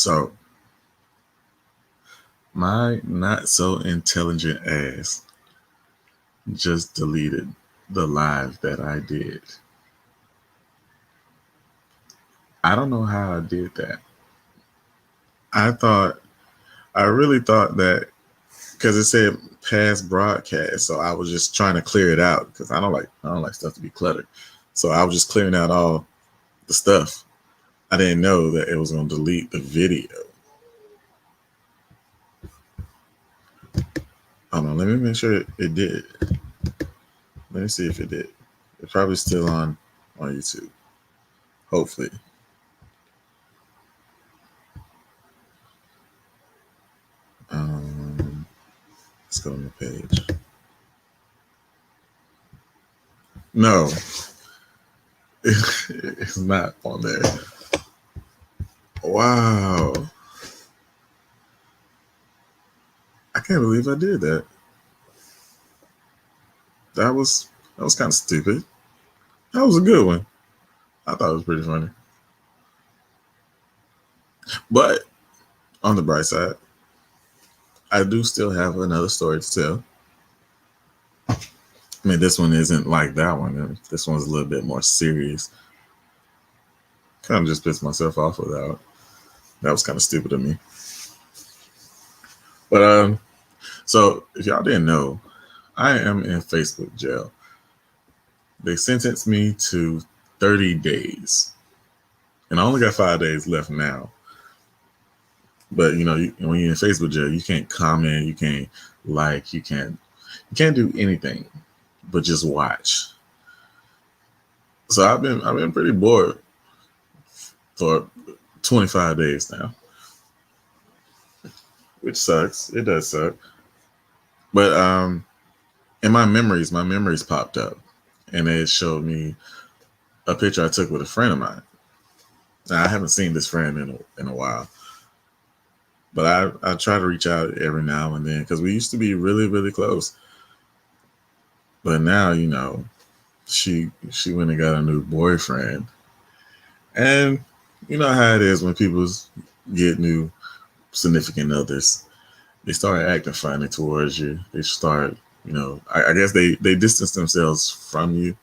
So my not so intelligent ass just deleted the live that I did. I don't know how I did that. I thought, I really thought that because it said past broadcast, so I was just trying to clear it out because I don't like stuff to be cluttered. So I was just clearing out all the stuff. I didn't know that it was going to delete the video. Hold on, let me make sure it did. Let me see if it did. It's probably still on YouTube. Hopefully. Let's go on the page. No, it's not on there. Wow. I can't believe I did that. That was kind of stupid. That was a good one. I thought it was pretty funny. But on the bright side, I do still have another story to tell. I mean, this one isn't like that one. This one's a little bit more serious. Kind of just pissed myself off with that. That was kind of stupid of me. But so if y'all didn't know, I am in Facebook jail. They sentenced me to 30 days. And I only got 5 days left now. But you know, when you're in Facebook jail, you can't comment, you can't like, you can't do anything but just watch. So I've been pretty bored for 25 days now, which sucks. It does suck. But in my memories popped up, and it showed me a picture I took with a friend of mine. Now I haven't seen this friend in a while, but I try to reach out every now and then because we used to be really, really close. But now, you know, she went and got a new boyfriend, and you know how it is when people get new significant others. They start acting funny towards you. They start, you know, I guess they distance themselves from you.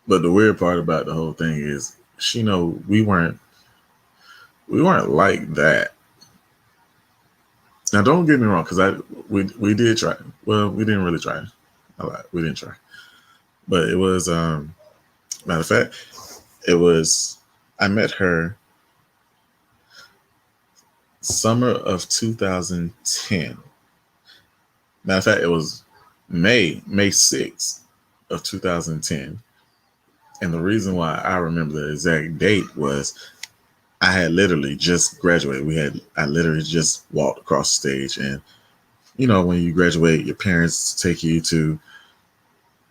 But the weird part about the whole thing is, she know we weren't like that. Now, don't get me wrong, because we did try. Well, we didn't really try. A lot. We didn't try, but it was matter of fact, it was I met her summer of 2010. Matter of fact, it was May 6th of 2010. And the reason why I remember the exact date was I had literally just graduated. I literally just walked across the stage, and you know, when you graduate, your parents take you to,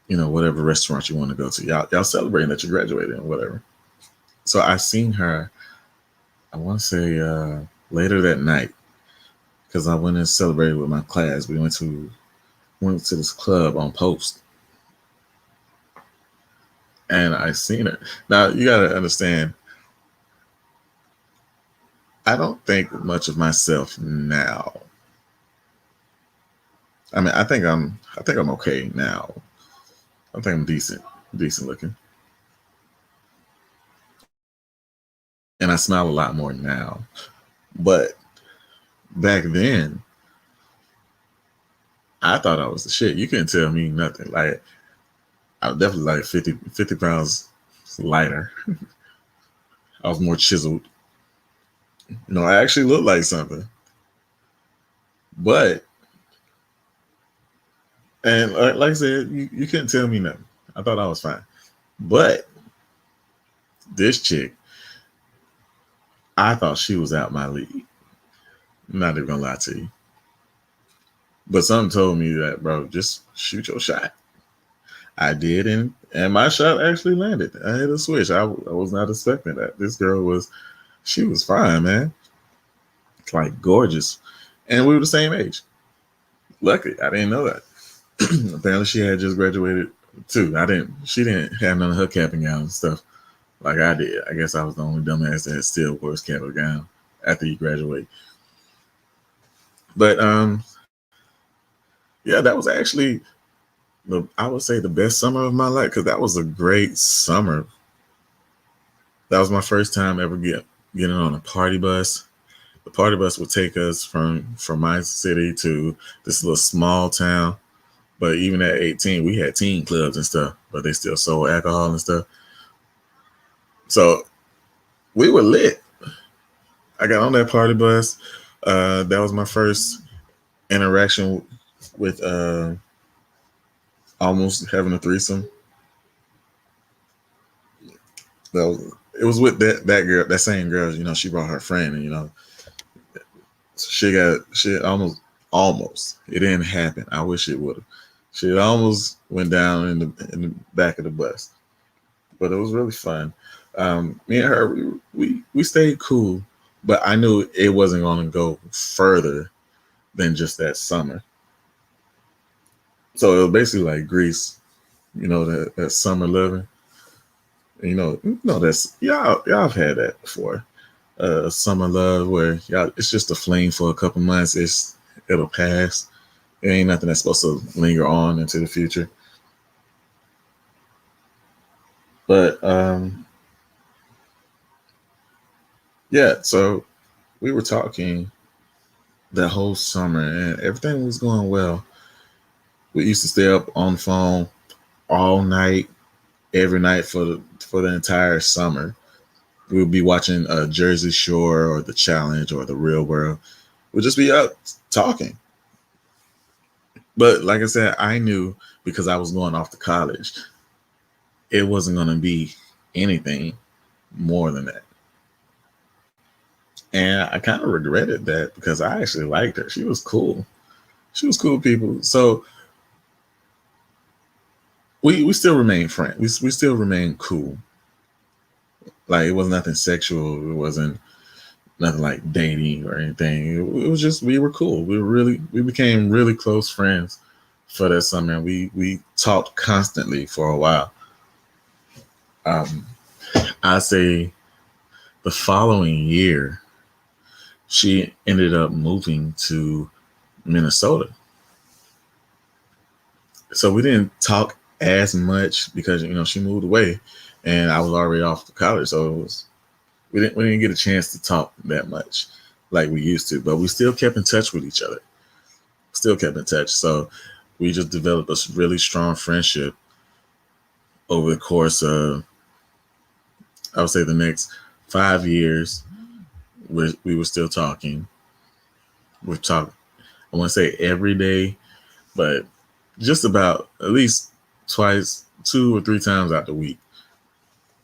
you know, whatever restaurant you want to go to. Y'all celebrating that you graduated and whatever. So I seen her, I want to say later that night, because I went and celebrated with my class. We went to this club on Post, and I seen her. Now you gotta understand, I don't think much of myself now. I mean, I think I'm okay now. I think I'm decent looking, and I smile a lot more now. But back then, I thought I was the shit. You couldn't tell me nothing. Like, I was definitely like 50 pounds lighter. I was more chiseled. You know, I actually looked like something. But, and like I said, you couldn't tell me nothing. I thought I was fine. But this chick, I thought she was out my league. I'm not even gonna lie to you. But something told me that, bro, just shoot your shot. I did, and my shot actually landed. I hit a switch. I was not expecting that. This girl she was fine, man. Like gorgeous, and we were the same age. Luckily, I didn't know that. Apparently, she had just graduated too. She didn't have none of her capping gown and stuff like I did. I guess I was the only dumbass that still wears camo gown after you graduate. But yeah, that was actually the I would say the best summer of my life because that was a great summer. That was my first time ever getting on a party bus. The party bus would take us from my city to this little small town. But even at 18, we had teen clubs and stuff, but they still sold alcohol and stuff. So we were lit. I got on that party bus. That was my first interaction with almost having a threesome. It was with that girl, that same girl. She brought her friend, and she almost. It didn't happen. I wish it would have. She almost went down in the back of the bus, but it was really fun. Me and her, we stayed cool, but I knew it wasn't going to go further than just that summer. So it was basically like Greece, that summer living. That's y'all have had that before. Summer love where y'all it's just a fling for a couple months. It'll pass. It ain't nothing that's supposed to linger on into the future. But yeah, so we were talking that whole summer and everything was going well. We used to stay up on the phone all night, every night for the entire summer. We would be watching Jersey Shore or The Challenge or The Real World. We'd just be up talking. But like I said, I knew because I was going off to college, it wasn't going to be anything more than that. And I kind of regretted that because I actually liked her. She was cool. She was cool people. So we still remain friends. We still remain cool. Like it was nothing sexual. It wasn't nothing like dating or anything. It was just we were cool. We became really close friends for that summer. We talked constantly for a while. Um, I say the following year, she ended up moving to Minnesota. So we didn't talk as much because she moved away, and I was already off to college. So we didn't get a chance to talk that much like we used to. But we still kept in touch with each other. Still kept in touch. So we just developed a really strong friendship over the course of I would say the next 5 years. We were still talking. We talked. I want to say every day, but just about at least twice, 2 or 3 times out the week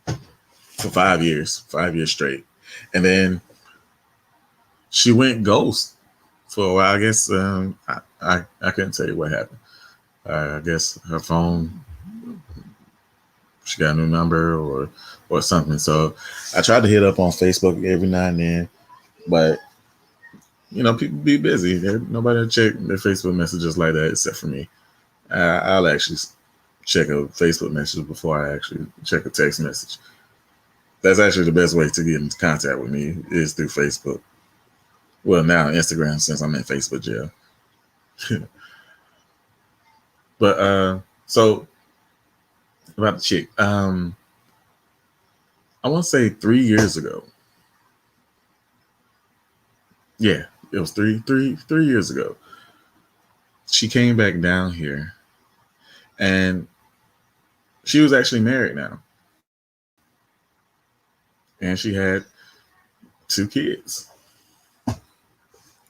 for 5 years straight. And then she went ghost for a while. I guess I couldn't tell you what happened. I guess her phone, she got a new number or something. So I tried to hit up on Facebook every now and then, but people be busy. Nobody check their Facebook messages like that except for me. I'll actually check a Facebook message before I actually check a text message. That's actually the best way to get in contact with me is through Facebook. Well, now Instagram since I'm in Facebook jail. But so about the chick, I want to say 3 years ago. Yeah, it was three years ago. She came back down here, and she was actually married now, and she had 2 kids,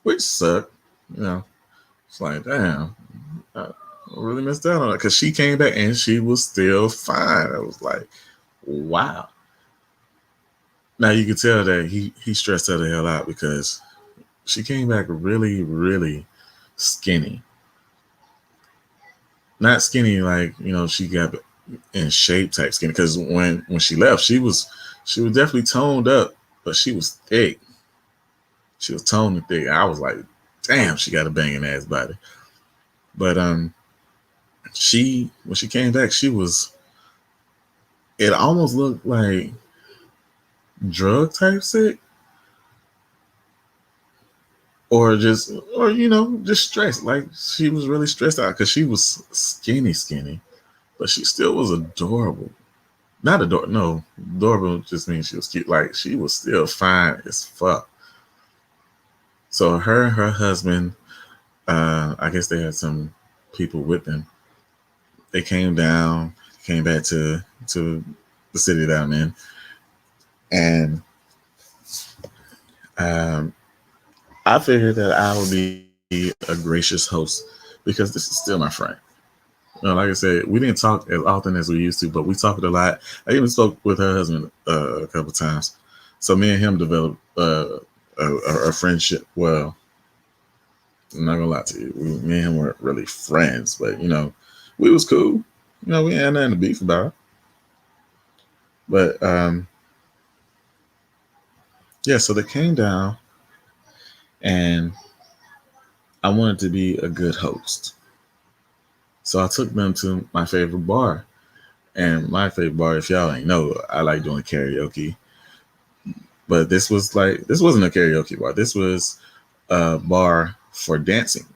which sucked. It's like damn, I really missed out on it because she came back and she was still fine. I was like, wow. Now you could tell that he stressed her the hell out because she came back really, really skinny. Not skinny like she got in shape type skinny. Because when she left, she was definitely toned up, but she was thick. She was toned and thick. I was like, damn, she got a banging ass body. But when she came back, she was. It almost looked like drug type sick, or just, or just stressed. Like she was really stressed out because she was skinny, skinny, but she still was adorable. Not adorable, no, adorable just means she was cute. Like she was still fine as fuck. So her and her husband, I guess they had some people with them. They came down, came back to the city that I'm in, and um, I figured that I would be a gracious host because this is still my friend. Like I said, we didn't talk as often as we used to, but we talked a lot. I even spoke with her husband a couple times. So me and him developed a friendship. Well, I'm not gonna lie to you. Me and him weren't really friends, but we was cool. We had nothing to beef about. But yeah, so they came down, and I wanted to be a good host. So I took them to my favorite bar. And my favorite bar, if y'all ain't know, I like doing karaoke. But this wasn't a karaoke bar. This was a bar for dancing.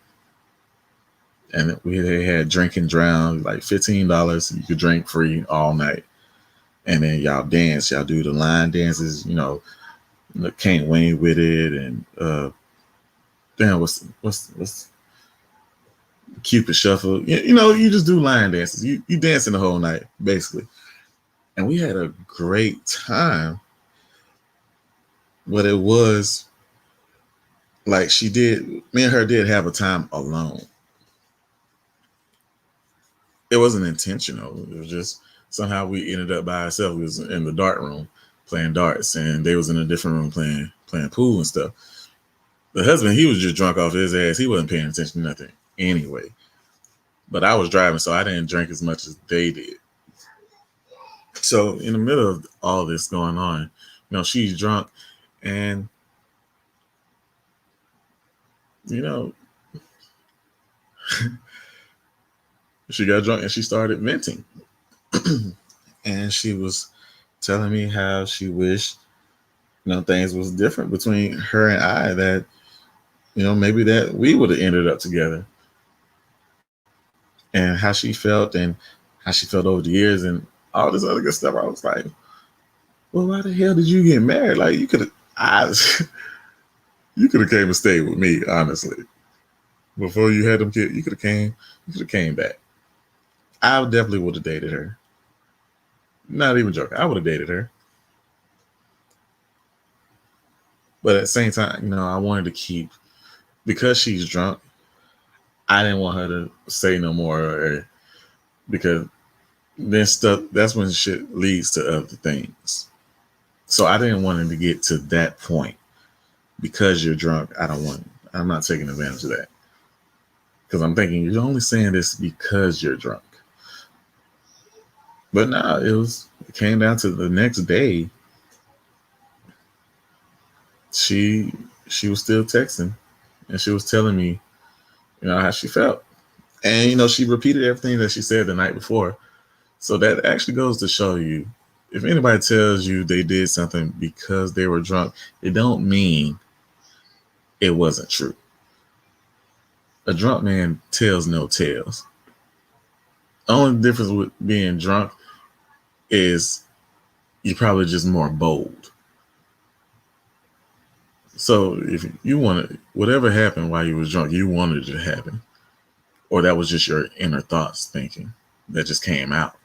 And they had drink and drown, like $15. You could drink free all night. And then y'all dance, y'all do the line dances, can't win with it, and damn, what's Cupid shuffle. You just do line dances. You dancing the whole night, basically. And we had a great time. But it was like me and her did have a time alone. It wasn't intentional. It was just somehow we ended up by ourselves. We was in the dart room playing darts, and they was in a different room playing pool and stuff. The husband, he was just drunk off his ass. He wasn't paying attention to nothing anyway. But I was driving, so I didn't drink as much as they did. So in the middle of all this going on, she's drunk, and you know, she got drunk and she started venting. And she was telling me how she wished, things was different between her and I, that, maybe that we would have ended up together. And how she felt, and how she felt over the years, and all this other good stuff. I was like, well, why the hell did you get married? Like you could have, you could have came and stayed with me, honestly. Before you had them kids, you could have came back. I definitely would have dated her. Not even joking. I would have dated her. But at the same time, I wanted to keep, because she's drunk, I didn't want her to say no more, because then stuff, that's when shit leads to other things. So I didn't want him to get to that point. Because you're drunk, I'm not taking advantage of that. Because I'm thinking you're only saying this because you're drunk. But now it came down to the next day. She was still texting, and she was telling me, how she felt. And she repeated everything that she said the night before. So that actually goes to show you, if anybody tells you they did something because they were drunk, it don't mean it wasn't true. A drunk man tells no tales. Only difference with being drunk is you're probably just more bold. So if you wanted, whatever happened while you was drunk, you wanted it to happen, or that was just your inner thoughts thinking that just came out.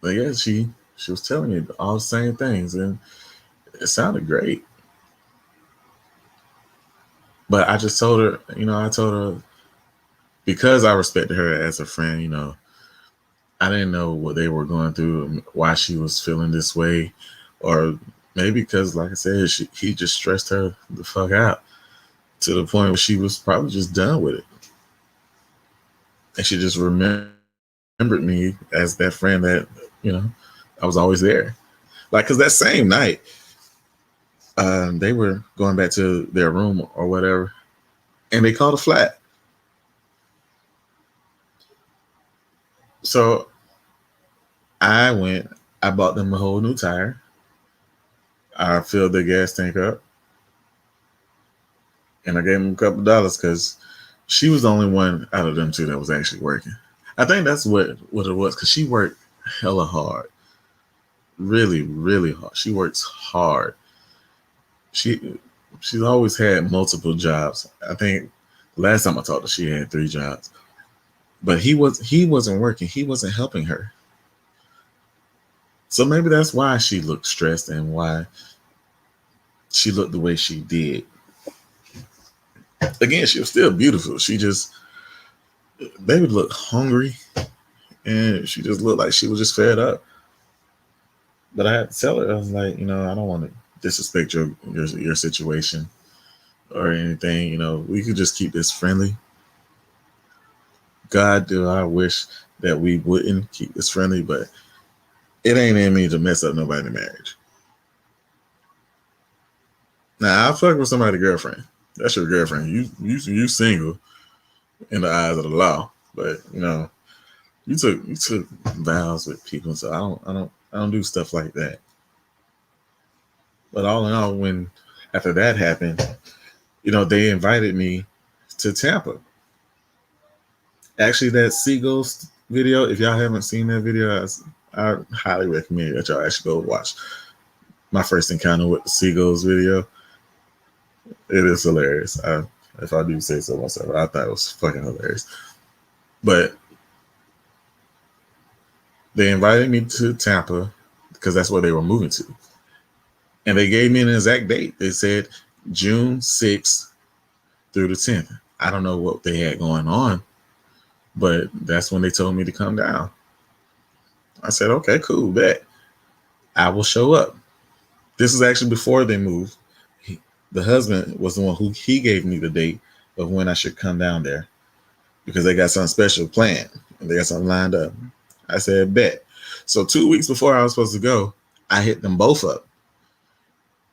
But yeah, she was telling me all the same things, and it sounded great. But I just told her, I told her, because I respected her as a friend, I didn't know what they were going through and why she was feeling this way, or maybe because, like I said, he just stressed her the fuck out to the point where she was probably just done with it, and she just remembered me as that friend that I was always there. Like, because that same night, they were going back to their room or whatever, and they called a flat. So I went. I bought them a whole new tire. I filled their gas tank up, and I gave them a couple dollars because she was the only one out of them two that was actually working. I think that's what it was because she worked hella hard, really, really hard. She works hard. She she's always had multiple jobs. I think last time I talked to her, she had 3 jobs. But he wasn't working. He wasn't helping her. So maybe that's why she looked stressed and why she looked the way she did. Again, she was still beautiful. She just baby looked hungry and she just looked like she was just fed up. But I had to tell her, I was like, I don't want to disrespect your situation or anything. We could just keep this friendly. God, do I wish that we wouldn't keep this friendly, but it ain't in me to mess up nobody's marriage. Now I fuck with somebody's girlfriend. That's your girlfriend. You single in the eyes of the law, but you took vows with people, so I don't do stuff like that. But all in all, when after that happened, they invited me to Tampa. Actually, that Seagulls video, if y'all haven't seen that video, I highly recommend that y'all actually go watch my first encounter with the Seagulls video. It is hilarious. If I do say so myself, I thought it was fucking hilarious. But they invited me to Tampa because that's where they were moving to. And they gave me an exact date. They said June 6th through the 10th. I don't know what they had going on, but that's when they told me to come down. I said, okay, cool, bet. I will show up. This is actually before they moved. The husband was the one who he gave me the date of when I should come down there because they got something special planned and they got something lined up. I said, bet. So 2 weeks before I was supposed to go, I hit them both up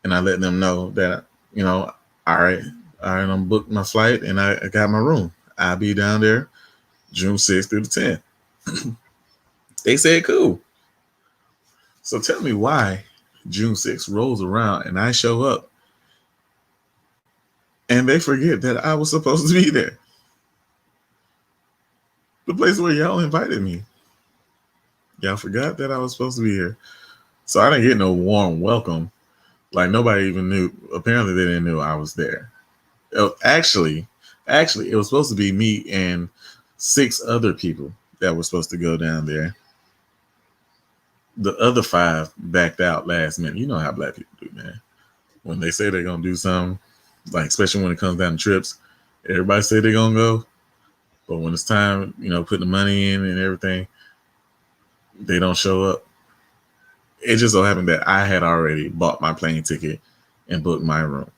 and I let them know that, all right, I'm booked my flight and I got my room. I'll be down there June 6th through the 10th. They said, cool. So tell me why June 6th rolls around and I show up and they forget that I was supposed to be there. The place where y'all invited me. Y'all forgot that I was supposed to be here. So I didn't get no warm welcome. Like nobody even knew. Apparently they didn't know I was there. Actually, it was supposed to be me and 6 other people that were supposed to go down there. The other 5 backed out last minute. You know how black people do, man. When they say they're going to do something, like especially when it comes down to trips, everybody say they're going to go. But when it's time, putting the money in and everything, they don't show up. It just so happened that I had already bought my plane ticket and booked my room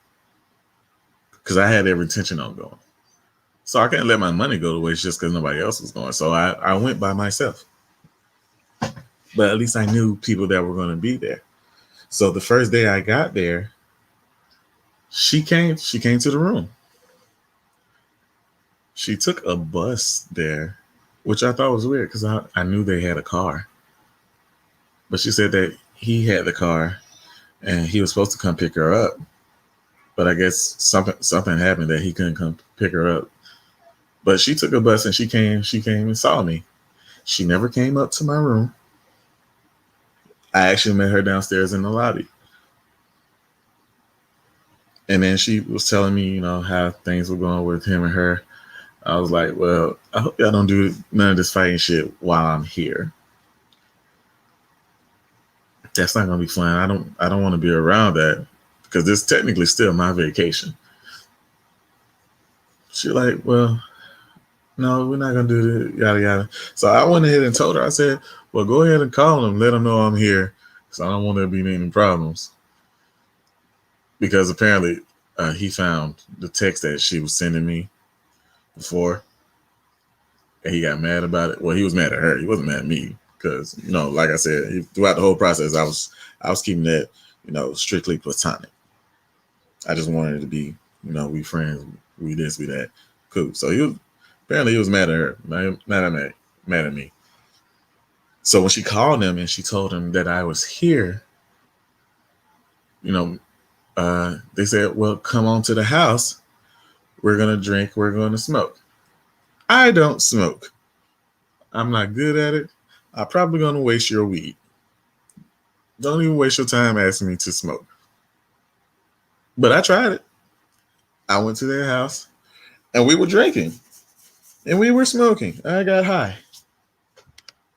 because I had every intention on going. So I can't let my money go to waste just because nobody else was going. So I went by myself. But at least I knew people that were going to be there. So the first day I got there, she came to the room. She took a bus there, which I thought was weird because I knew they had a car. But she said that he had the car and he was supposed to come pick her up. But I guess something happened that he couldn't come pick her up. But she took a bus and she came and saw me. She never came up to my room. I actually met her downstairs in the lobby. And then she was telling me, how things were going with him and her. I was like, well, I hope y'all don't do none of this fighting shit while I'm here. That's not gonna be fun. I don't want to be around that because this is technically still my vacation. She like, well, no, we're not gonna do this, yada yada. So I went ahead and told her, I said, well, go ahead and call him, let him know I'm here, because I don't want there to be any problems. Because apparently he found the text that she was sending me before, and he got mad about it. Well, he was mad at her. He wasn't mad at me because, like I said, throughout the whole process, I was keeping that, strictly platonic. I just wanted it to be, we friends, we this, we that, cool. So apparently he was mad at her, mad at me. So when she called him and she told him that I was here, you know, they said, "Well, come on to the house. We're gonna drink. We're gonna smoke." I don't smoke. I'm not good at it. I'm probably gonna waste your weed. Don't even waste your time asking me to smoke. But I tried it. I went to their house and we were drinking and we were smoking. I got high.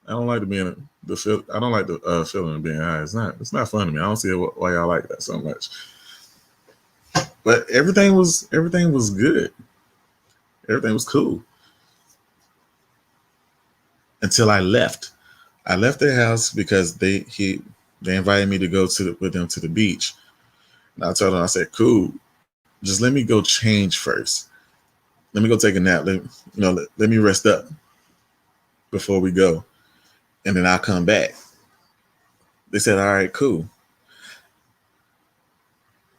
I don't like to be in the feel. I don't like the feeling of being high. It's not fun to me. I don't see why y'all like that so much. But everything was good. Everything was cool until I left. I left their house because they invited me to go with them to the beach. And I told them, I said, "Cool, just let me go change first. Let me go take a nap. Let me rest up before we go, and then I'll come back." They said, "All right, cool."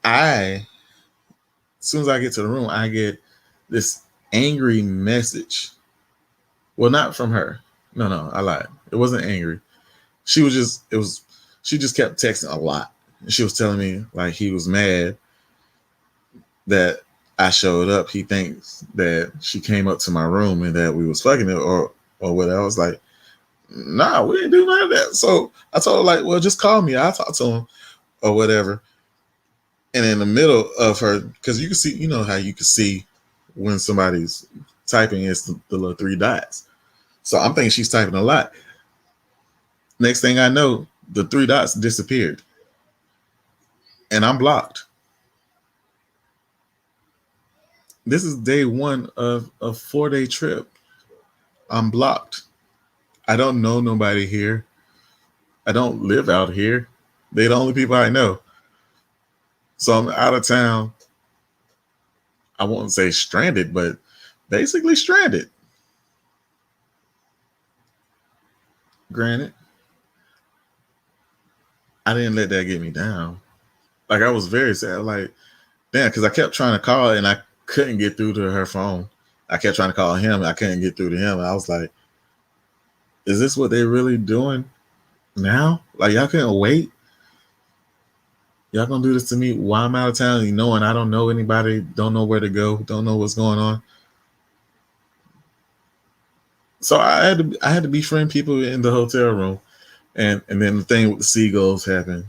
As soon as I get to the room, I get this angry message. Well, not from her. No, I lied. It wasn't angry. She was just it was she just kept texting a lot. She was telling me like he was mad that I showed up. He thinks that she came up to my room and that we was fucking it or whatever. I was like, "Nah, we didn't do none of that." So I told her like, "Well, just call me. I'll talk to him or whatever." And in the middle of her, because you can see, you know how you can see when somebody's typing, is the little three dots. So I'm thinking she's typing a lot. Next thing I know, the three dots disappeared and I'm blocked. This is day one of a 4-day trip. I'm blocked. I don't know nobody here. I don't live out here. They're the only people I know. So I'm out of town. I won't say stranded, but basically stranded. Granted, I didn't let that get me down. Like I was very sad. Like, damn, because I kept trying to call and I couldn't get through to her phone. I kept trying to call him and I couldn't get through to him. And I was like, is this what they're really doing now? Like y'all couldn't wait? Y'all gonna do this to me while I'm out of town, you know, and I don't know anybody, don't know where to go, don't know what's going on. So I had to befriend people in the hotel room, and then the thing with the seagulls happened.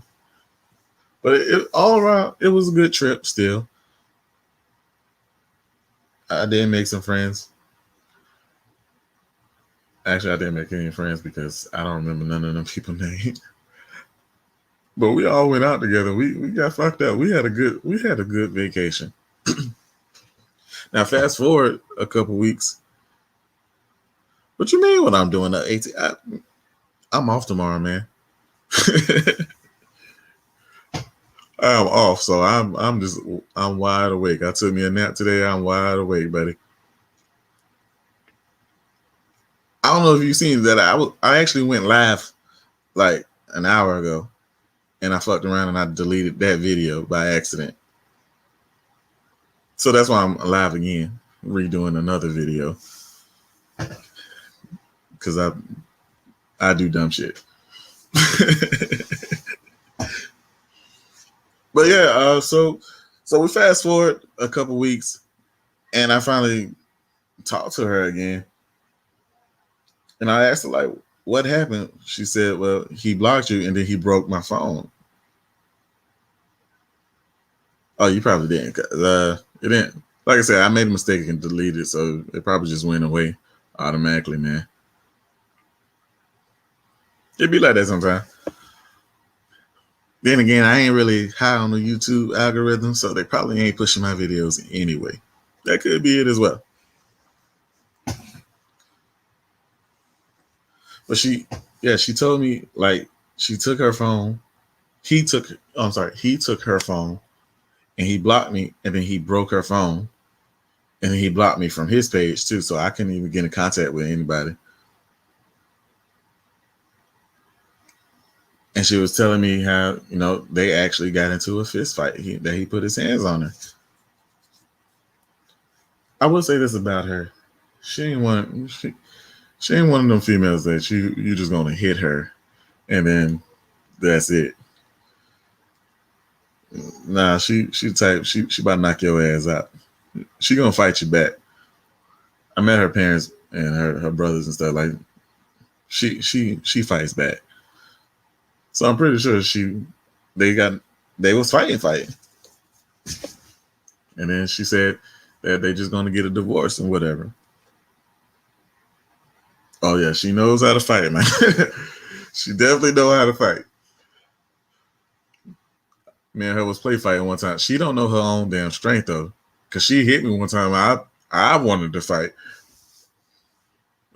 But all around, it was a good trip. Still, I did make some friends. Actually, I didn't make any friends because I don't remember none of them people names. But we all went out together. We got fucked up. We had a good vacation. Now fast forward a couple weeks. What you mean? What I'm doing? 18? I'm off tomorrow, man. I'm off, so I'm wide awake. I took me a nap today. I'm wide awake, buddy. I don't know if you've seen that. I actually went live like an hour ago, and I fucked around and I deleted that video by accident. So that's why I'm live again, redoing another video because I do dumb shit. But yeah, so we fast forward a couple weeks, and I finally talked to her again, and I asked her like, "What happened?" She said, "Well, he blocked you, and then he broke my phone." Oh, you probably didn't, 'cause, it didn't. Like I said, I made a mistake and deleted it, so it probably just went away automatically, man. It be like that sometimes. Then again, I ain't really high on the YouTube algorithm, so they probably ain't pushing my videos anyway. That could be it as well. But she told me like she took her phone. He took her phone and he blocked me, and then he broke her phone, and then he blocked me from his page too, so I couldn't even get in contact with anybody. And she was telling me how they actually got into a fist fight. That he put his hands on her. I will say this about her: she didn't want. She ain't one of them females that you just gonna hit her and then that's it. Nah, she type she about to knock your ass out. She gonna fight you back. I met her parents and her brothers and stuff. Like she fights back. So I'm pretty sure they got they was fighting, and then she said that they just gonna get a divorce and whatever. Oh yeah, she knows how to fight, man. She definitely know how to fight. Me and her was play fighting one time. She don't know her own damn strength though, cause she hit me one time. I wanted to fight.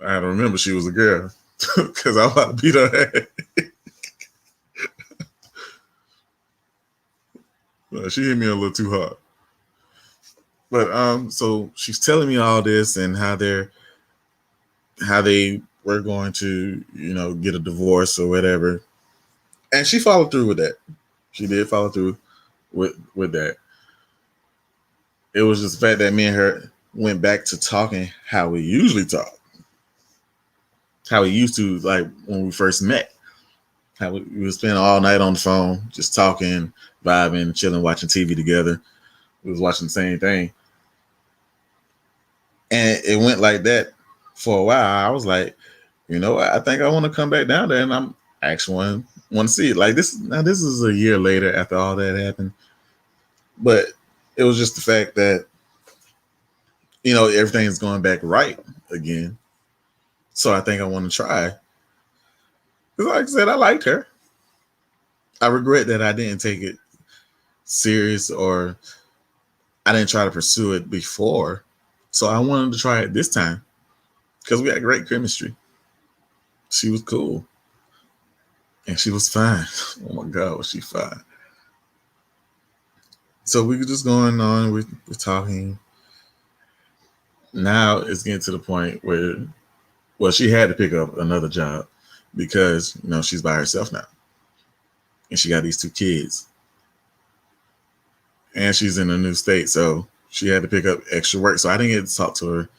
I had to remember she was a girl, cause I was about to beat her ass. She hit me a little too hard. But so she's telling me all this and how they were going to, get a divorce or whatever. And she followed through with that. She did follow through with that. It was just the fact that me and her went back to talking how we usually talk. How we used to, like when we first met. How we would spend all night on the phone, just talking, vibing, chilling, watching TV together. We was watching the same thing. And it went like that for a while. I was like, I think I want to come back down there, and I'm actually want to see it. Like this. Now this is a year later after all that happened, but it was just the fact that everything's going back right again. So I think I want to try. Because like I said, I liked her. I regret that I didn't take it serious or I didn't try to pursue it before. So I wanted to try it this time because we had great chemistry. She was cool. And she was fine. Oh my God, was she fine. So we were just going on, we're talking. Now it's getting to the point where, well, she had to pick up another job because, she's by herself now. And she got these two kids. And she's in a new state. So she had to pick up extra work. So I didn't get to talk to her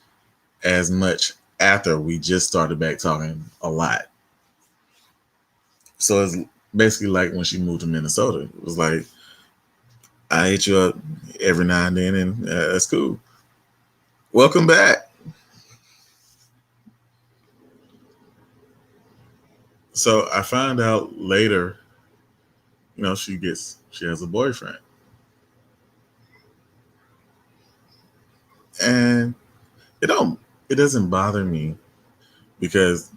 as much after we just started back talking a lot. So it's basically like when she moved to Minnesota. It was like, I hit you up every now and then, and that's cool. Welcome back. So I found out later, she has a boyfriend. And it doesn't bother me because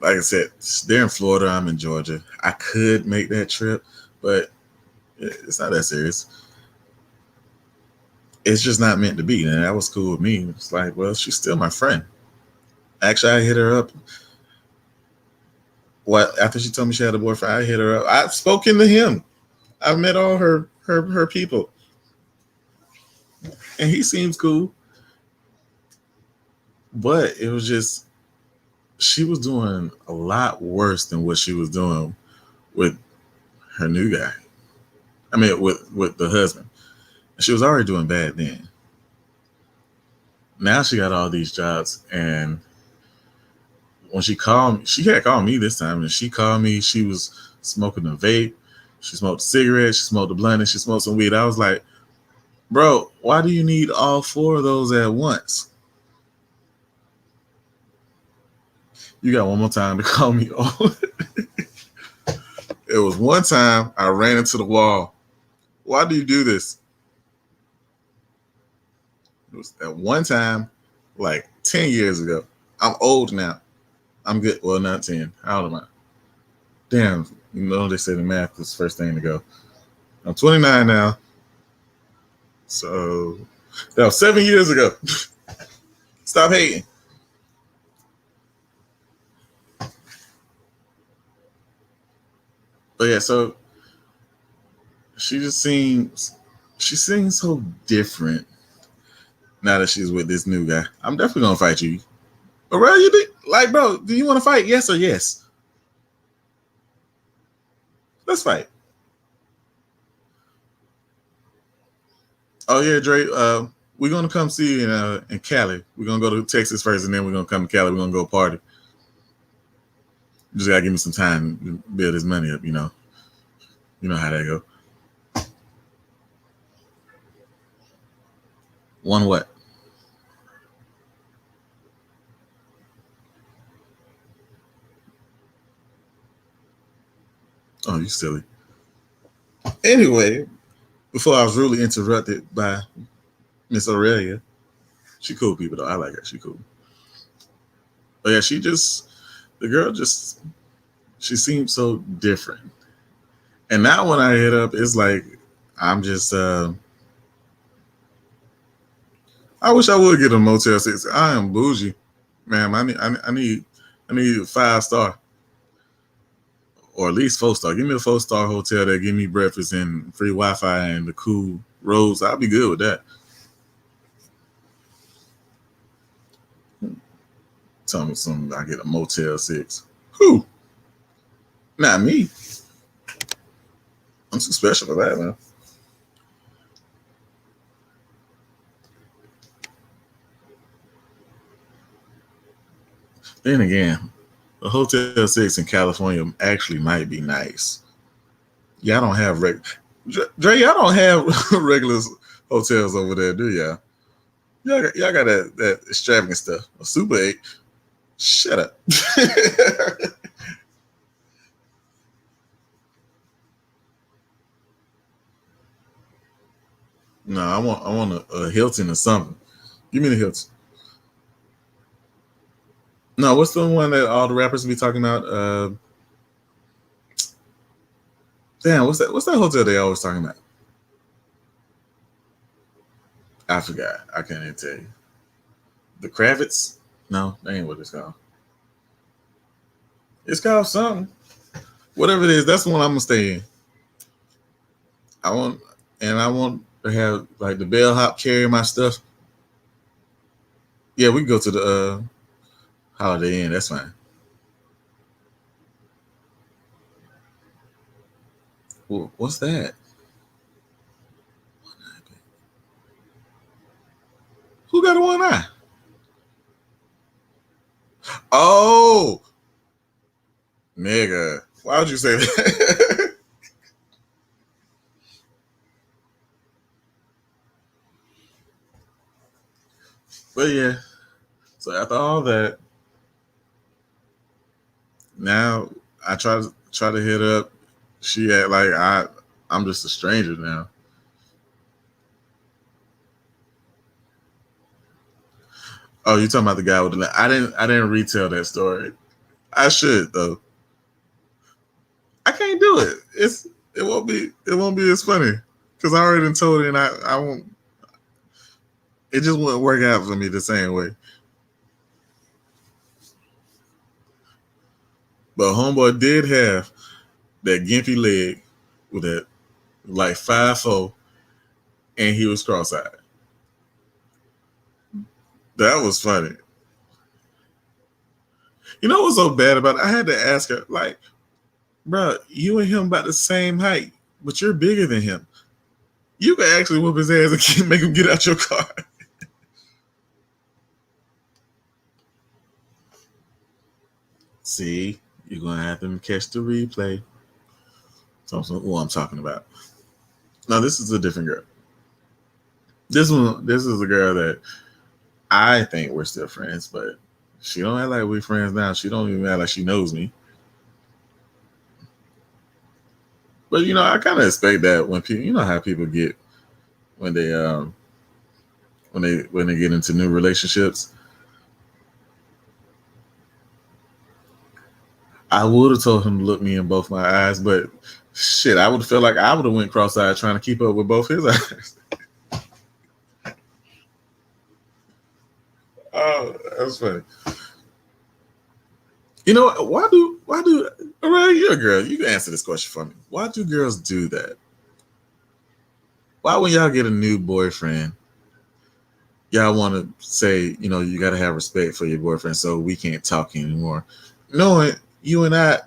like I said, they're in Florida, I'm in Georgia. I could make that trip, but it's not that serious. It's just not meant to be. And that was cool with me. It's like, well, she's still my friend. Actually, I hit her up. What after she told me she had a boyfriend, I hit her up. I've spoken to him. I've met all her people. And he seems cool. But it was just she was doing a lot worse than what she was doing with her new guy. I mean, with the husband. She was already doing bad then. Now she got all these jobs, and when she called me, she had called me this time, and she called me. She was smoking a vape, she smoked a cigarette, she smoked a blunt, and she smoked some weed. I was like, bro, why do you need all four of those at once? You got one more time to call me. It was one time I ran into the wall. Why do you do this? It was at one time, like 10 years ago. I'm old now. I'm good. Well, not 10. How old am I? Damn. They say the math is the first thing to go. I'm 29 now. So that was 7 years ago. Stop hating. But yeah, so she seems so different now that she's with this new guy. I'm definitely gonna fight you. But bro, bro, do you want to fight? Yes or yes? Let's fight. Oh yeah, Dre. We're gonna come see you in Cali. We're gonna go to Texas first, and then we're gonna come to Cali. We're gonna go party. You just gotta give me some time to build this money up. You know how that go. One what? Oh, you silly. Anyway, before I was rudely interrupted by Miss Aurelia, she cool people though. I like her. She cool. But yeah, the girl she seems so different. And now when I hit up, it's like I'm just I wish I would get a Motel 6. I am bougie, ma'am. I need 5 star or at least 4 star. Give me a 4 star hotel that give me breakfast and free Wi-Fi and the cool roads. I'll be good with that. Tell me something. I get a Motel 6. Who? Not me. I'm too special for that, man. Then again, a Hotel 6 in California actually might be nice. Y'all don't have Dre, y'all don't have regular hotels over there, do y'all? Y'all got that extravagant stuff. A Super 8. Shut up. No, I want a Hilton or something. Give me the Hilton. No, what's the one that all the rappers be talking about? Damn, what's that hotel they always talking about? I forgot. I can't even tell you. The Kravitz? No, that ain't what it's called. It's called something. Whatever it is, that's the one I'm gonna stay in. I want I want to have like the bellhop carry my stuff. Yeah, we can go to the Holiday Inn. That's fine. What's that? Who got a one eye? Oh, nigga. Why would you say that? But yeah. So after all that, now I try to hit up. She act like I'm just a stranger now. Oh, you talking about the guy with the? I didn't retell that story. I should though. I can't do it. It won't be as funny because I already told it, and I won't. It just wouldn't work out for me the same way. But homeboy did have that gimpy leg with that like 5'4", and he was cross-eyed. That was funny. You know what's so bad about it? I had to ask her, like, bro, you and him about the same height, but you're bigger than him. You can actually whoop his ass and make him get out your car. See, you're gonna have to catch the replay. So who I'm talking about. Now this is a different girl. This is a girl that I think we're still friends, but she don't act like we're friends now. She don't even act like she knows me. But I kind of expect that when people, how people get when they when they get into new relationships. I would have told him to look me in both my eyes, but shit, I would feel like I would have went cross-eyed trying to keep up with both his eyes. Oh, that's funny. You know what? Why do all right, you're a girl. You can answer this question for me. Why do girls do that? Why when y'all get a new boyfriend, y'all want to say, you got to have respect for your boyfriend so we can't talk anymore. Knowing you and I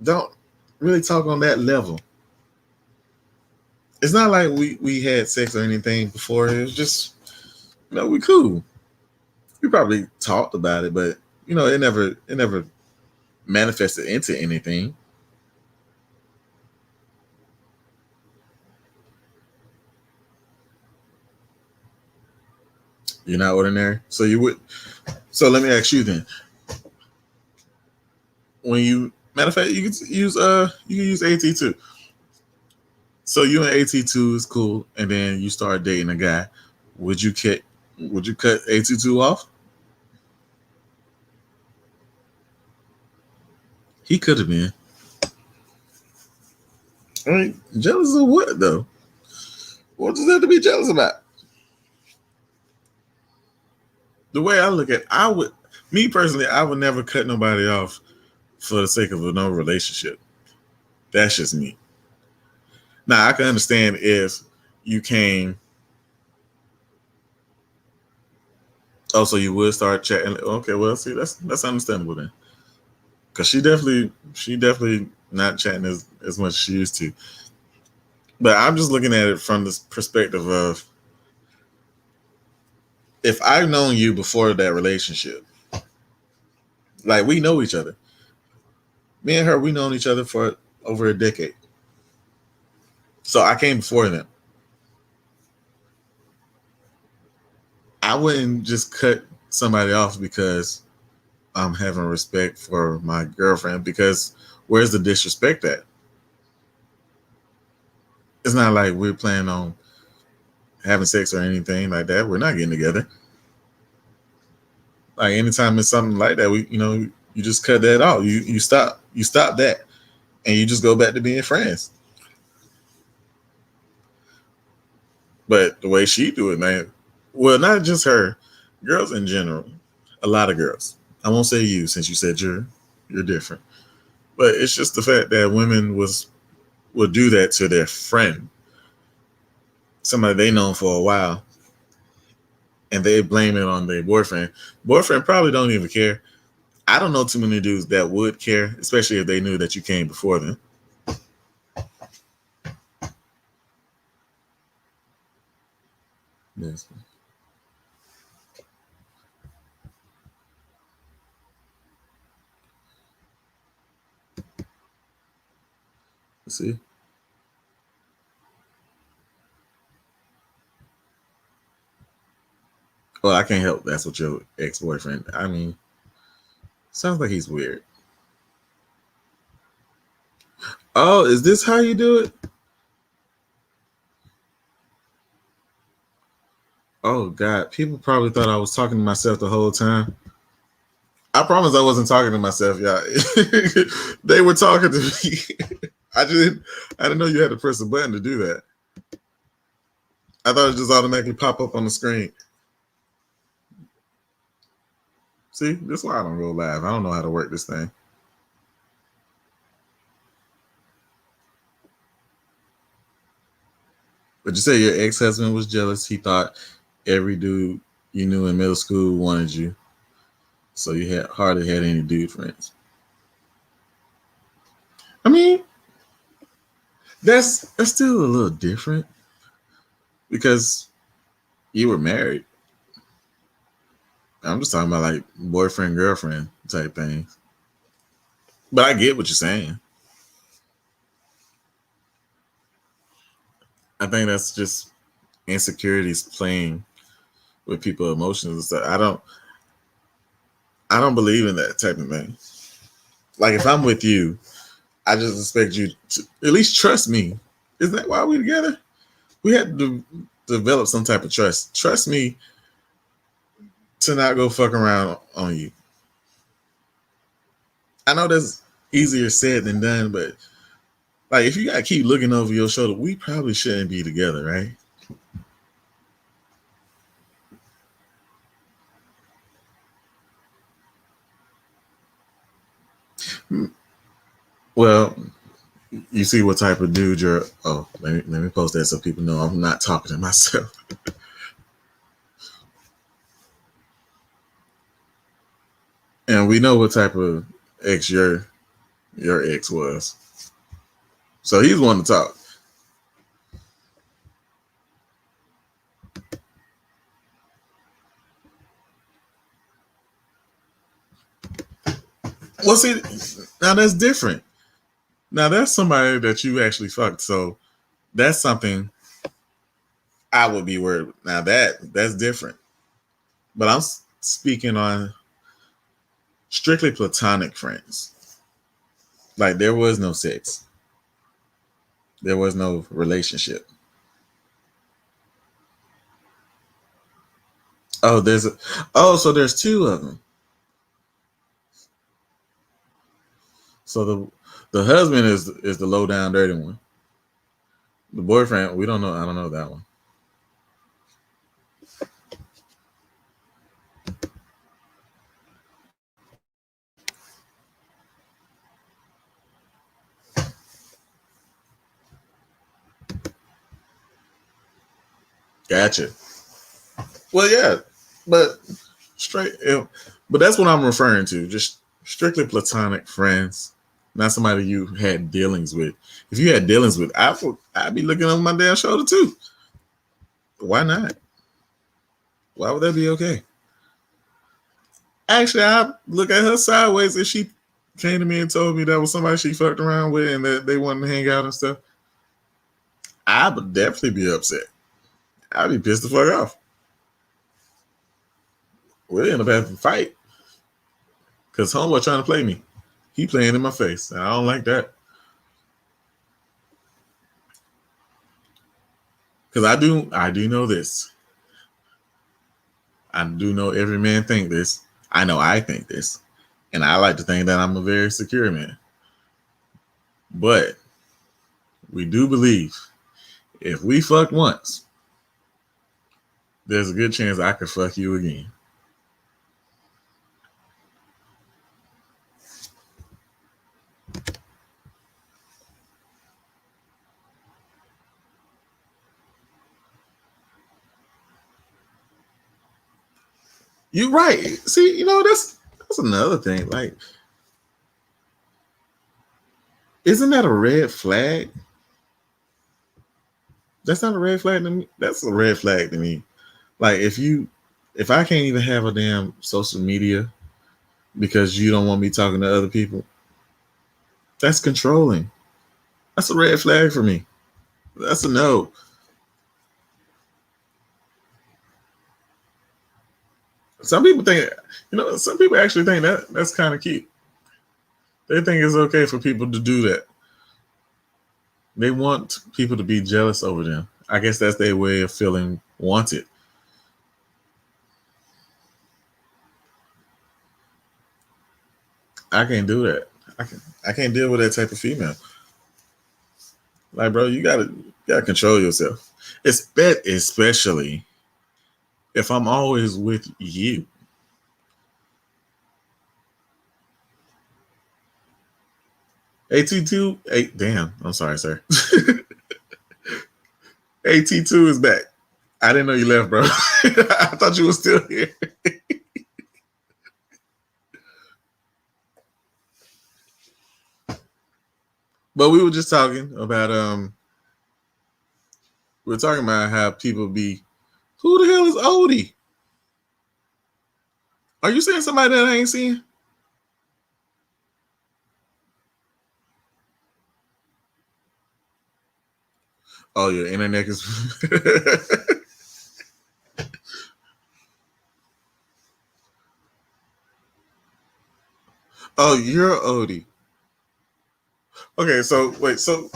don't really talk on that level. It's not like we had sex or anything before. It was just, we cool. We probably talked about it, but it never manifested into anything. You're not ordinary. So you would. So let me ask you then. When you matter of fact, you can use AT2. So you and AT2 is cool, and then you start dating a guy. Would you cut AT2 off? He could have been. I mean, jealous of what though? What does that to be jealous about? The way I look at, I would, me personally, I would never cut nobody off for the sake of no relationship. That's just me. Now I can understand if you came. Oh, so you would start chatting. Okay, well, see, that's understandable then, because she definitely not chatting as much as she used to. But I'm just looking at it from this perspective of if I've known you before that relationship, like we know each other. Me and her, we known each other for over a decade. So I came before them. I wouldn't just cut somebody off because I'm having respect for my girlfriend, because where's the disrespect at? It's not like we're planning on having sex or anything like that. We're not getting together. Like anytime it's something like that, you just cut that off. You stop that, and you just go back to being friends. But the way she do it, man, well, not just her, girls in general, a lot of girls. I won't say you, since you said you're different, but it's just the fact that women will do that to their friend, somebody they known for a while, and they blame it on their boyfriend. Boyfriend probably don't even care. I don't know too many dudes that would care, especially if they knew that you came before them. Yes. See? Well, I can't help that's what your ex boyfriend. I mean, sounds like he's weird. Oh, is this how you do it? Oh God, people probably thought I was talking to myself the whole time. I promise I wasn't talking to myself, y'all. They were talking to me. I just I didn't know you had to press a button to do that. I thought it just automatically pop up on the screen. See, this is why I don't go live. I don't know how to work this thing. But you say your ex husband was jealous. He thought every dude you knew in middle school wanted you, so you had hardly had any dude friends. I mean, that's still a little different because you were married. I'm just talking about like boyfriend girlfriend type thing. But I get what you're saying. I think that's just insecurities playing with people's emotions and stuff. I don't believe in that type of thing. Like if I'm with you, I just expect you to at least trust me. Isn't that why we together? We had to develop some type of trust. Trust me to not go fuck around on you. I know that's easier said than done, but like if you gotta keep looking over your shoulder, we probably shouldn't be together, right? Well, you see what type of dude you're. Oh, let me post that so people know I'm not talking to myself. And we know what type of ex your ex was. So he's one to talk. Well, see, now that's different. Now that's somebody that you actually fucked. So that's something I would be worried. Now that's different. But I'm speaking on strictly platonic friends. Like there was no sex. There was no relationship. Oh, so there's two of them. So the husband is the low down dirty one. The boyfriend, we don't know. I don't know that one. Gotcha. Well, yeah, but straight. But that's what I'm referring to. Just strictly platonic friends, not somebody you had dealings with. If you had dealings with, I'd be looking over my damn shoulder too. Why not? Why would that be okay? Actually, I look at her sideways if she came to me and told me that was somebody she fucked around with and that they wanted to hang out and stuff. I would definitely be upset. I'd be pissed the fuck off. We'll end up having to fight because homeboy trying to play me. He playing in my face. And I don't like that. Because I do know this. I do know every man think this. I know I think this. And I like to think that I'm a very secure man. But we do believe if we fuck once, there's a good chance I could fuck you again. You're right. See, that's another thing. Like, isn't that a red flag? That's not a red flag to me. That's a red flag to me. Like if I can't even have a damn social media because you don't want me talking to other people, that's controlling. That's a red flag for me. That's a no. Some people think, some people actually think that that's kind of cute. They think it's okay for people to do that. They want people to be jealous over them. I guess that's their way of feeling wanted. I can't do that. I can't deal with that type of female. Like, bro, you gotta control yourself. Especially if I'm always with you. AT2, damn, I'm sorry, sir. AT2 is back. I didn't know you left, bro. I thought you were still here. But we were just talking about we are talking about how people be, who the hell is Odie? Are you saying somebody that I ain't seen? Oh, your internet is. Oh, you're Odie. Okay, so wait, so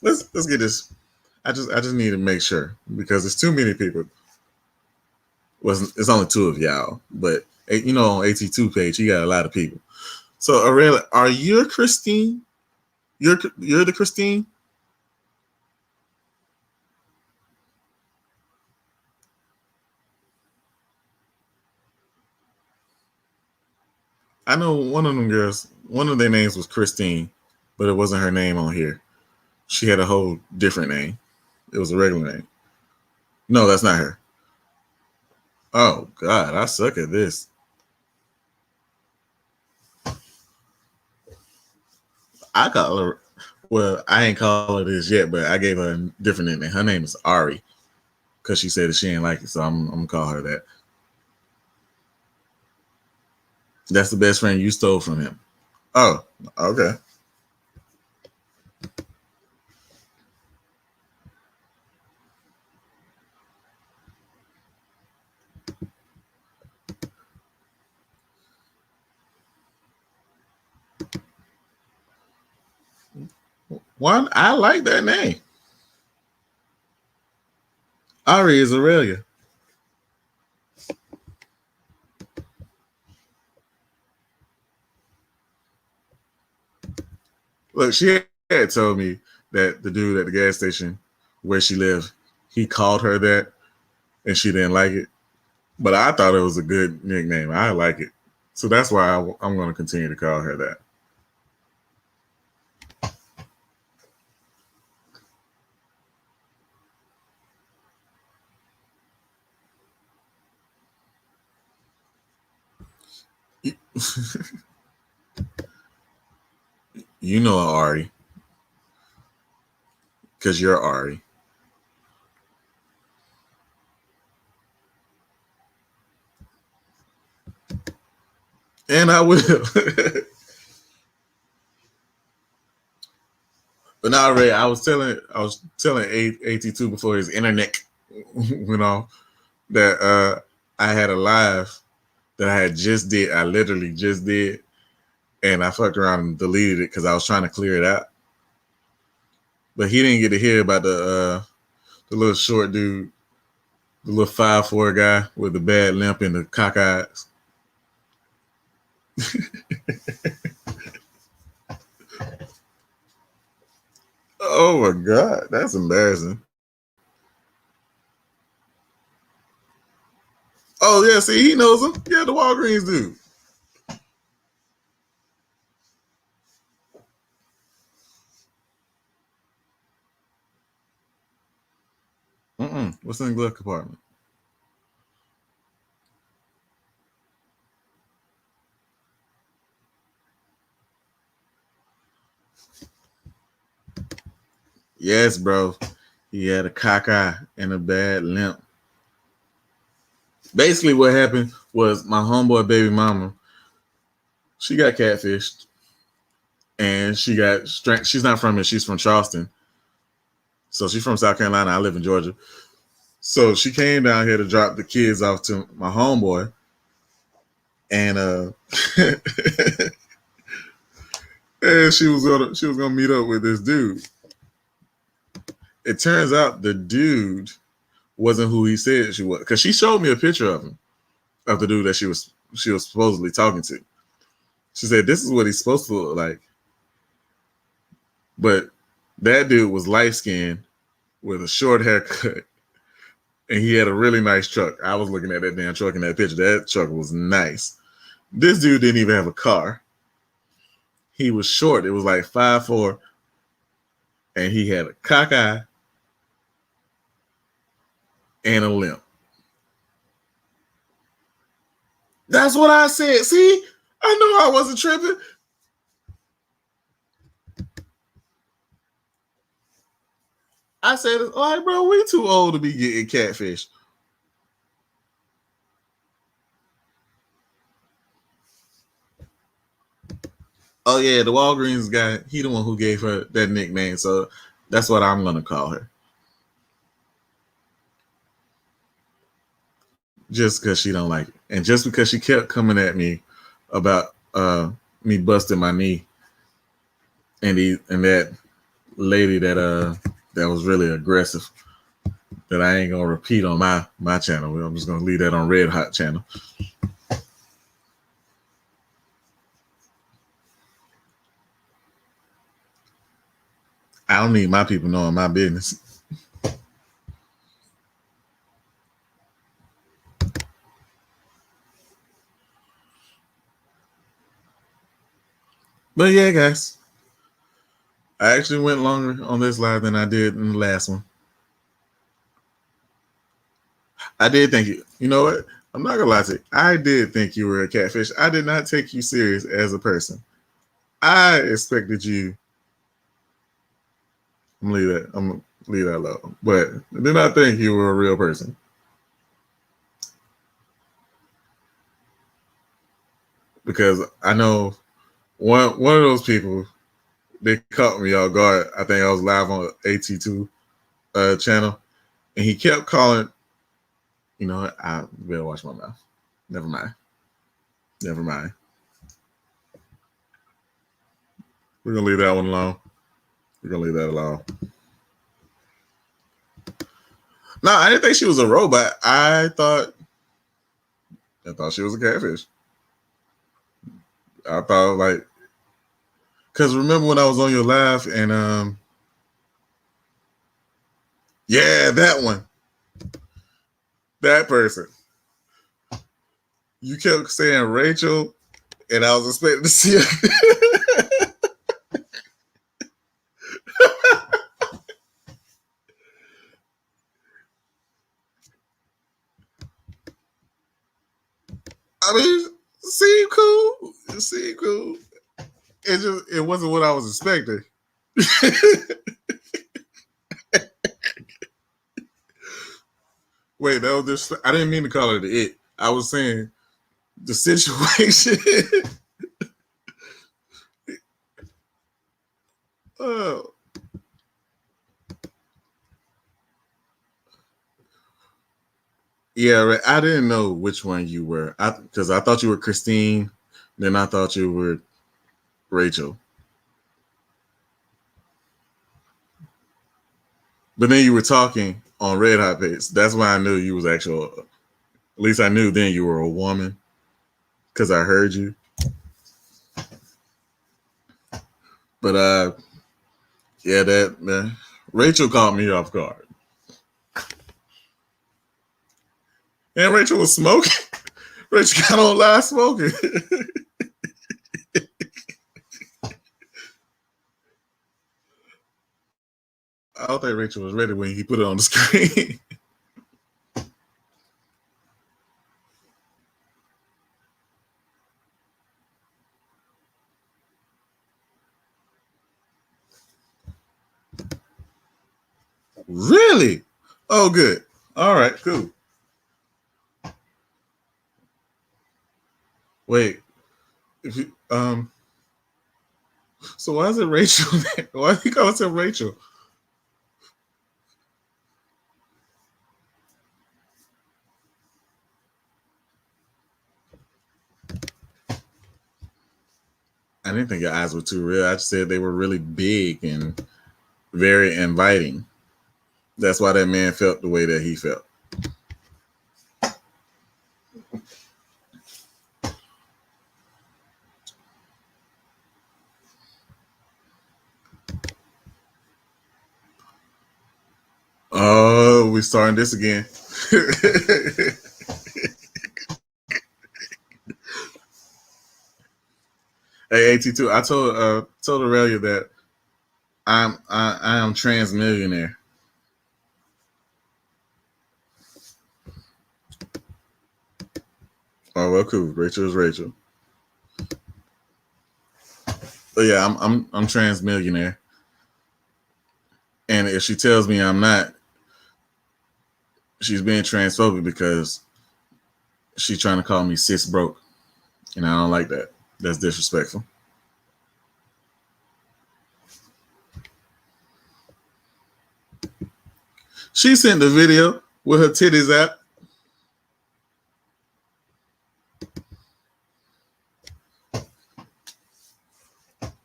let's get this. I just need to make sure because there's too many people. It's only two of y'all, but on AT2 page, you got a lot of people. So Aurelia, are you Christine? You're the Christine? I know one of them girls, one of their names was Christine, but it wasn't her name on here. She had a whole different name. It was a regular name. No, that's not her. Oh God, I suck at this. I call her. Well, I ain't call her this yet, but I gave her a different name. Her name is Ari because she said that she ain't like it, so I'm gonna call her that. That's the best friend you stole from him. Oh, okay. One, I like that name. Ari is Aurelia. Look, she had told me that the dude at the gas station where she lived, he called her that and she didn't like it. But I thought it was a good nickname. I like it. So that's why I'm going to continue to call her that. You know Ari because you're Ari. And I will. But now, Ray, I was telling AT2 before his internet went off that I had a live that I had just did. I literally just did, and I fucked around and deleted it because I was trying to clear it out. But he didn't get to hear about the little short dude, the little 5'4" guy with the bad limp and the cock eyes. Oh my god, that's embarrassing. Oh yeah, see, he knows him. Yeah, the Walgreens dude. What's in the glove compartment? Yes, bro. He had a cock eye and a bad limp. Basically, what happened was my homeboy baby mama, she got catfished, and she's not from here. She's from Charleston, so she's from South Carolina. I live in Georgia. So she came down here to drop the kids off to my homeboy, and and she was gonna meet up with this dude. It turns out the dude wasn't who he said she was, because she showed me a picture of him, of the dude that she was supposedly talking to. She said this is what he's supposed to look like, but that dude was light skinned with a short haircut, and he had a really nice truck. I was looking at that damn truck in that picture. That truck was nice. This dude didn't even have a car. He was short. It was like 5'4", and he had a cock eye and a limp. That's what I said. See, I know I wasn't tripping. I said, all right, bro, we too old to be getting catfish. Oh yeah, the Walgreens guy, he the one who gave her that nickname. So that's what I'm gonna call her. Just because she don't like it. And just because she kept coming at me about me busting my knee, and that lady that was really aggressive, that I ain't gonna repeat on my channel. I'm just gonna leave that on Red Hot channel. I don't need my people knowing my business. But yeah, guys, I actually went longer on this live than I did in the last one. I did think you. You know what? I'm not gonna lie to you. I did think you were a catfish. I did not take you serious as a person. I expected you. I'm gonna leave that. I'm gonna leave that alone. But I did not think you were a real person, because I know One of those people, they caught me off guard. I think I was live on AT2 channel, and he kept calling. You know what? I better watch my mouth. Never mind. Never mind. We're gonna leave that one alone. We're gonna leave that alone. No, I didn't think she was a robot. I thought she was a catfish. I thought like, cause remember when I was on your live and yeah, that one, that person. You kept saying Rachel, and I was expecting to see her. I mean, seemed cool. It seemed cool. It wasn't what I was expecting. Wait, that was just I didn't mean to call it it. I was saying the situation. Oh. Yeah, right. I didn't know which one you were. Because I thought you were Christine, then I thought you were Rachel. But then you were talking on Red Hot Pace. That's why I knew you was actual. At least I knew then you were a woman because I heard you. But yeah, that Rachel caught me off guard, and Rachel was smoking. Rachel got on live smoking. I don't think Rachel was ready when he put it on the screen. Really? Oh, good. All right, cool. Wait, if you so why is it Rachel? Why do you call it Rachel? I didn't think your eyes were too real. I just said they were really big and very inviting. That's why that man felt the way that he felt. Oh, we starting this again. Hey, AT2, I told Aurelia that I am trans millionaire. Oh well, cool. Rachel is Rachel. But yeah, I'm trans millionaire. And if she tells me I'm not, she's being transphobic because she's trying to call me cis broke, and I don't like that. That's disrespectful. She sent the video with her titties out.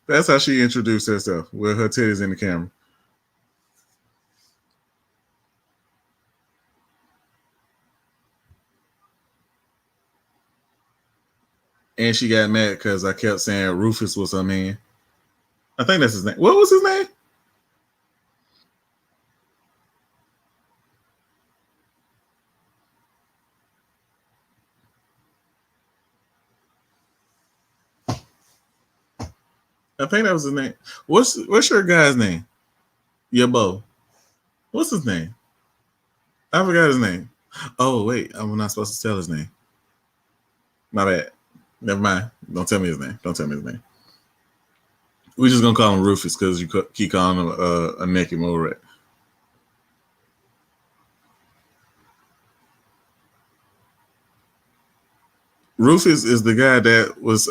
That's how she introduced herself, with her titties in the camera. And she got mad because I kept saying Rufus was her man. I think that's his name. What was his name? I think that was his name. What's your guy's name? Your beau. What's his name? I forgot his name. Oh wait, I'm not supposed to tell his name. My bad. Never mind. Don't tell me his name. Don't tell me his name. We're just gonna call him Rufus because you keep calling him a naked mole rat. Rufus is the guy that was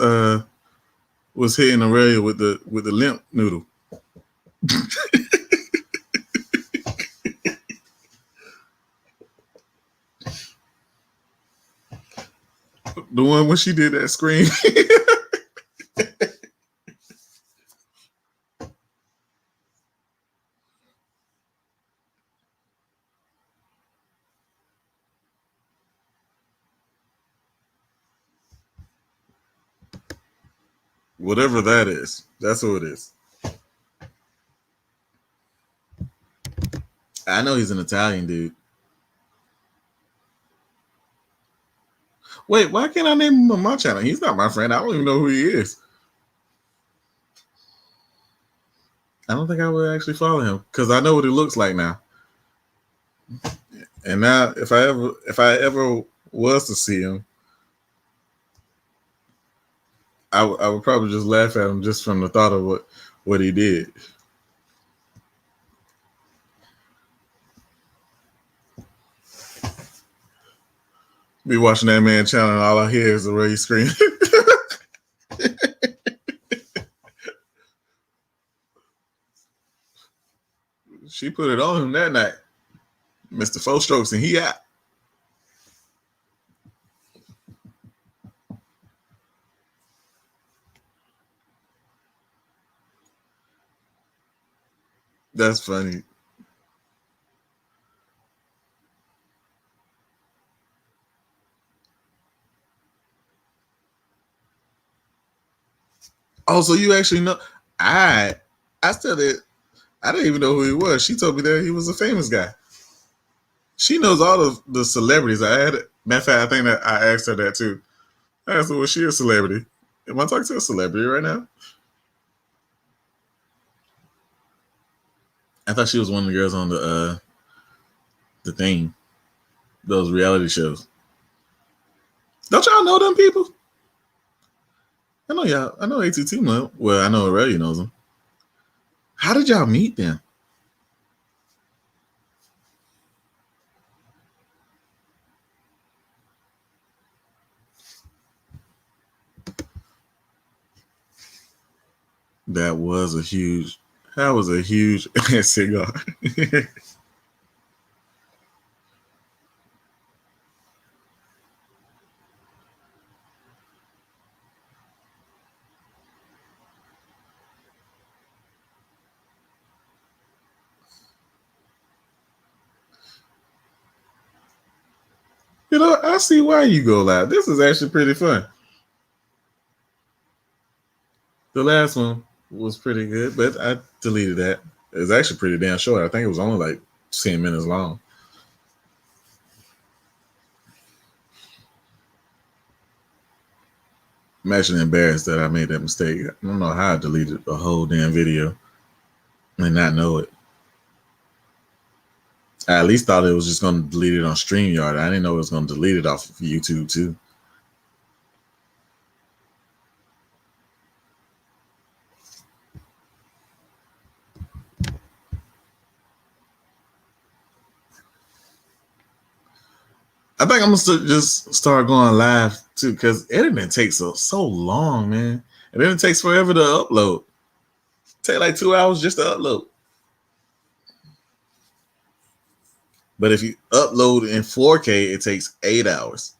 was hitting Aurelia with the limp noodle. The one when she did that scream. Whatever that is, that's who it is. I know he's an Italian dude. Wait, why can't I name him on my channel? He's not my friend. I don't even know who he is. I don't think I would actually follow him because I know what he looks like now. And now, if I ever was to see him, I would probably just laugh at him just from the thought of what he did. Be watching that man channel, and all I hear is the way he screaming. She put it on him that night. Mr. Four Strokes, and he out. That's funny. Oh, so you actually know? I still did. I didn't even know who he was. She told me that he was a famous guy. She knows all of the celebrities. I had matter of fact, I think that I asked her that too. I asked her, was she a celebrity? Am I talking to a celebrity right now? I thought she was one of the girls on the thing, those reality shows. Don't y'all know them people? I know y'all. I know ATT know. Well, I know Aurelia knows them. How did y'all meet them? That was a huge. That was a huge cigar. You know, I see why you go live. This is actually pretty fun. The last one was pretty good, but I deleted that. It was actually pretty damn short. I think it was only like 10 minutes long. I'm actually embarrassed that I made that mistake. I don't know how I deleted a whole damn video and not know it. I at least thought it was just going to delete it on StreamYard. I didn't know it was going to delete it off of YouTube too. I think I'm gonna just start going live too, because editing takes so long, man, and then it takes forever to upload. It take like 2 hours just to upload. But if you upload in 4K, it takes 8 hours.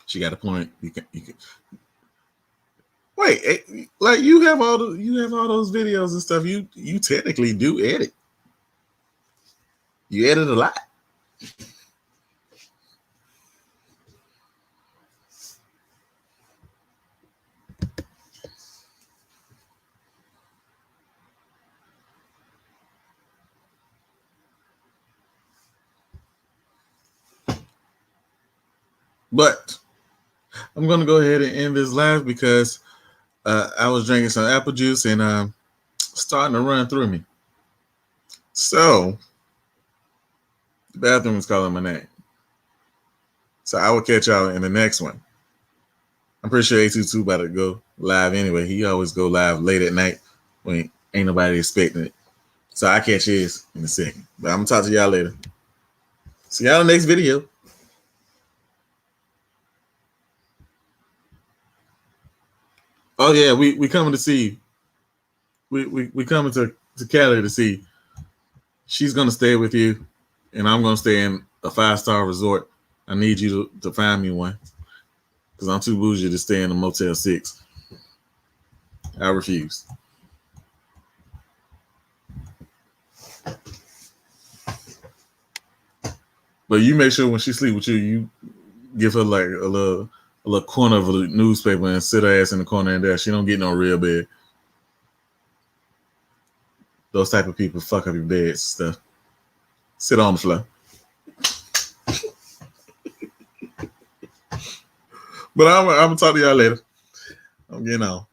She got a point. You can wait. Like you have all those videos and stuff. You technically do edit. You edit a lot. But I'm gonna go ahead and end this live because I was drinking some apple juice and starting to run through me. So the bathroom is calling my name. So I will catch y'all in the next one. I'm pretty sure A22 about to go live anyway. He always go live late at night when ain't nobody expecting it. So I catch his in a second. But I'm gonna talk to y'all later. See y'all in the next video. Oh yeah, we coming to see. We coming to Cali to see. She's gonna stay with you, and I'm gonna stay in a 5-star resort. I need you to find me one because I'm too bougie to stay in a Motel 6. I refuse. But you make sure when she sleep with you, you give her like a little corner of a newspaper and sit her ass in the corner and there. She don't get no real bed. Those type of people fuck up your beds stuff. Sit on the floor. But I'm gonna talk to y'all later. I'm getting on.